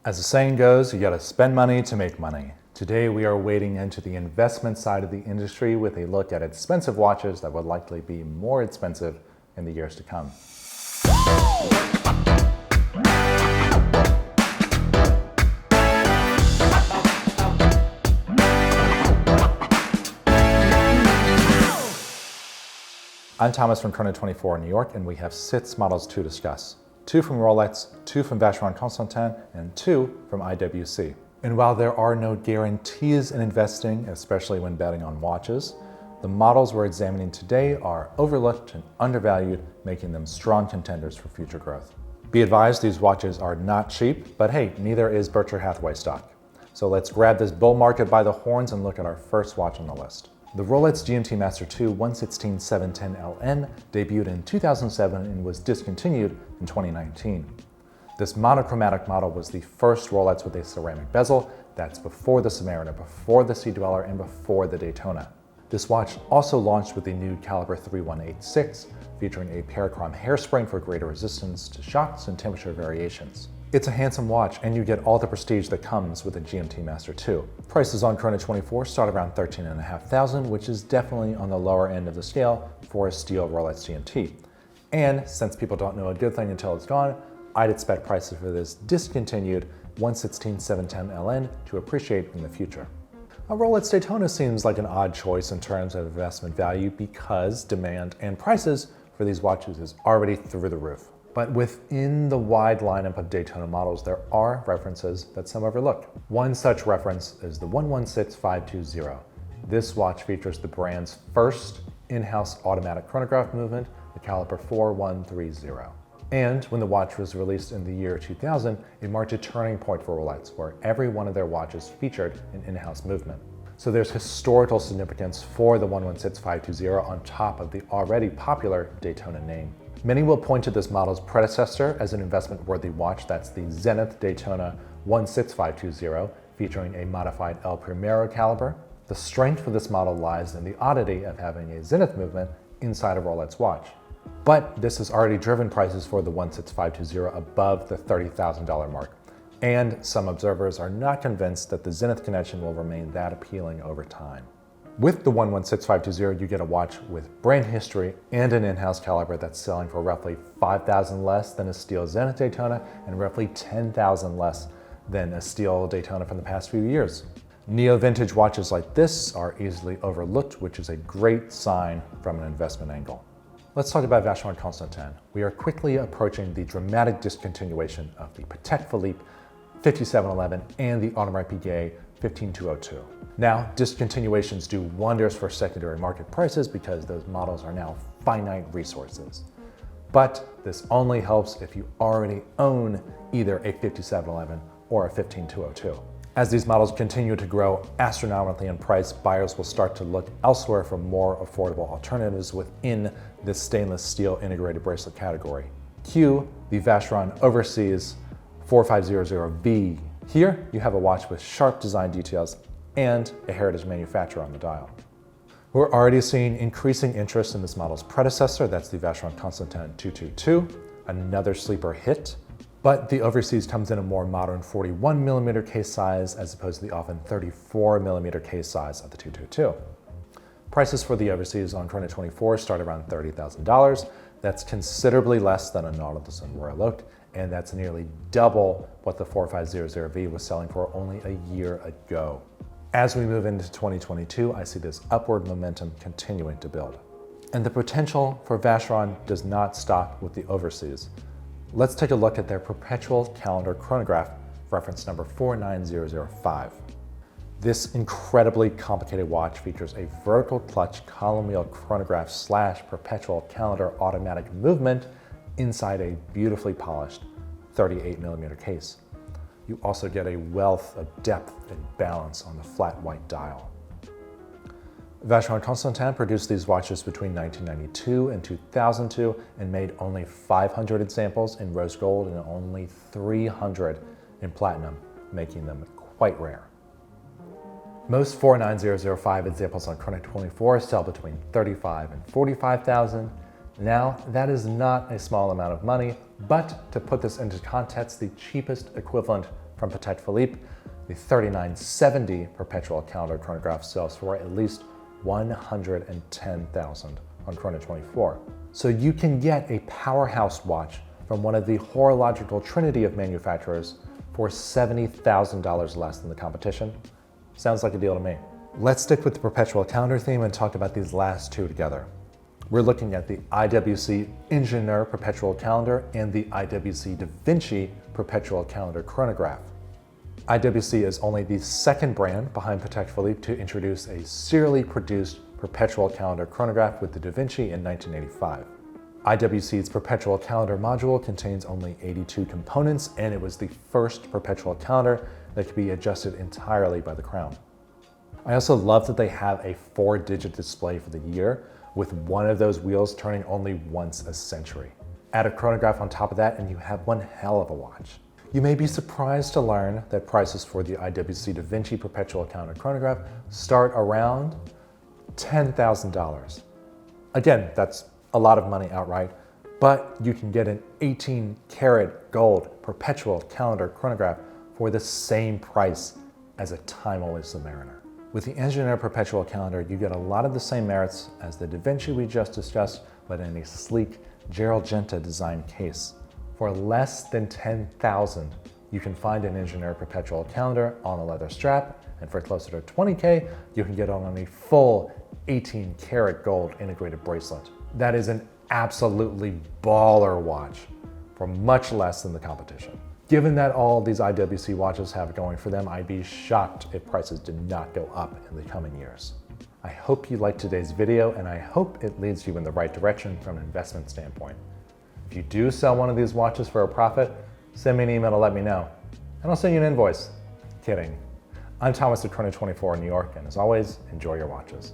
As the saying goes, you gotta spend money to make money. Today we are wading into the investment side of the industry with a look at expensive watches that would likely be more expensive in the years to come. I'm Thomas from Chrono24 in New York, and we have 6 models to discuss. 2 from Rolex, 2 from Vacheron Constantin, and 2 from IWC. And while there are no guarantees in investing, especially when betting on watches, the models we're examining today are overlooked and undervalued, making them strong contenders for future growth. Be advised, these watches are not cheap, but hey, neither is Berkshire Hathaway stock. So let's grab this bull market by the horns and look at our first watch on the list. The Rolex GMT-Master II 116-710LN debuted in 2007 and was discontinued in 2019. This monochromatic model was the first Rolex with a ceramic bezel. That's before the Submariner, before the Sea Dweller, and before the Daytona. This watch also launched with the new caliber 3186, featuring a parachrom hairspring for greater resistance to shocks and temperature variations. It's a handsome watch, and you get all the prestige that comes with a GMT-Master II. Prices on Chrono24 start around $13,500, which is definitely on the lower end of the scale for a steel Rolex GMT. And since people don't know a good thing until it's gone, I'd expect prices for this discontinued 116-710LN to appreciate in the future. A Rolex Daytona seems like an odd choice in terms of investment value because demand and prices for these watches is already through the roof. But within the wide lineup of Daytona models, there are references that some overlook. One such reference is the 116520. This watch features the brand's first in-house automatic chronograph movement, the caliper 4130. And when the watch was released in the year 2000, it marked a turning point for Rolex, where every one of their watches featured an in-house movement. So there's historical significance for the 116520 on top of the already popular Daytona name. Many will point to this model's predecessor as an investment-worthy watch. That's the Zenith Daytona 16520, featuring a modified El Primero caliber. The strength for this model lies in the oddity of having a Zenith movement inside a Rolex watch. But this has already driven prices for the 16520 above the $30,000 mark. And some observers are not convinced that the Zenith connection will remain that appealing over time. With the 116520, you get a watch with brand history and an in-house caliber that's selling for roughly $5,000 less than a steel Zenith Daytona and roughly $10,000 less than a steel Daytona from the past few years. Neo-vintage watches like this are easily overlooked, which is a great sign from an investment angle. Let's talk about Vacheron Constantin. We are quickly approaching the dramatic discontinuation of the Patek Philippe 5711 and the Audemars Piguet 15202. Now, discontinuations do wonders for secondary market prices because those models are now finite resources. But this only helps if you already own either a 5711 or a 15202. As these models continue to grow astronomically in price, buyers will start to look elsewhere for more affordable alternatives within this stainless steel integrated bracelet category. Cue the Vacheron Overseas 4500V. Here, you have a watch with sharp design details and a heritage manufacturer on the dial. We're already seeing increasing interest in this model's predecessor, that's the Vacheron Constantin 222, another sleeper hit. But the Overseas comes in a more modern 41mm case size as opposed to the often 34mm case size of the 222. Prices for the Overseas on Chrono24 start around $30,000. That's considerably less than a Nautilus and Royal Oak, and that's nearly double what the 4500V was selling for only a year ago. As we move into 2022, I see this upward momentum continuing to build. And the potential for Vacheron does not stop with the Overseas. Let's take a look at their Perpetual calendar chronograph, reference number 49005. This incredibly complicated watch features a vertical clutch column wheel chronograph / Perpetual calendar automatic movement inside a beautifully polished 38mm case. You also get a wealth of depth and balance on the flat white dial. Vacheron Constantin produced these watches between 1992 and 2002 and made only 500 examples in rose gold and only 300 in platinum, making them quite rare. Most 49005 examples on Chrono24 sell between $35,000 and $45,000. Now, that is not a small amount of money, but to put this into context, the cheapest equivalent From Patek Philippe, the 3970 Perpetual calendar chronograph sells for at least $110,000 on Chrono24. So you can get a powerhouse watch from one of the horological trinity of manufacturers for $70,000 less than the competition. Sounds like a deal to me. Let's stick with the Perpetual calendar theme and talk about these last two together. We're looking at the IWC Ingenieur Perpetual calendar and the IWC Da Vinci Perpetual calendar chronograph. IWC is only the second brand behind Patek Philippe to introduce a serially produced Perpetual calendar chronograph with the Da Vinci in 1985. IWC's Perpetual calendar module contains only 82 components, and it was the first Perpetual calendar that could be adjusted entirely by the crown. I also love that they have a 4-digit display for the year, with one of those wheels turning only once a century. Add a chronograph on top of that and you have one hell of a watch. You may be surprised to learn that prices for the IWC Da Vinci Perpetual calendar chronograph start around $10,000. Again, that's a lot of money outright, but you can get an 18-karat gold Perpetual calendar chronograph for the same price as a time-only Submariner. With the Ingenieur Perpetual calendar, you get a lot of the same merits as the Da Vinci we just discussed, but in a sleek Gerald Genta design case. For less than $10,000, you can find an Ingenieur Perpetual calendar on a leather strap, and for closer to $20K, you can get it on a full 18-karat gold integrated bracelet. That is an absolutely baller watch for much less than the competition. Given that all these IWC watches have going for them, I'd be shocked if prices did not go up in the coming years. I hope you liked today's video, and I hope it leads you in the right direction from an investment standpoint. If you do sell one of these watches for a profit, send me an email to let me know, and I'll send you an invoice. Kidding. I'm Thomas at Chrono24 in New York, and as always, enjoy your watches.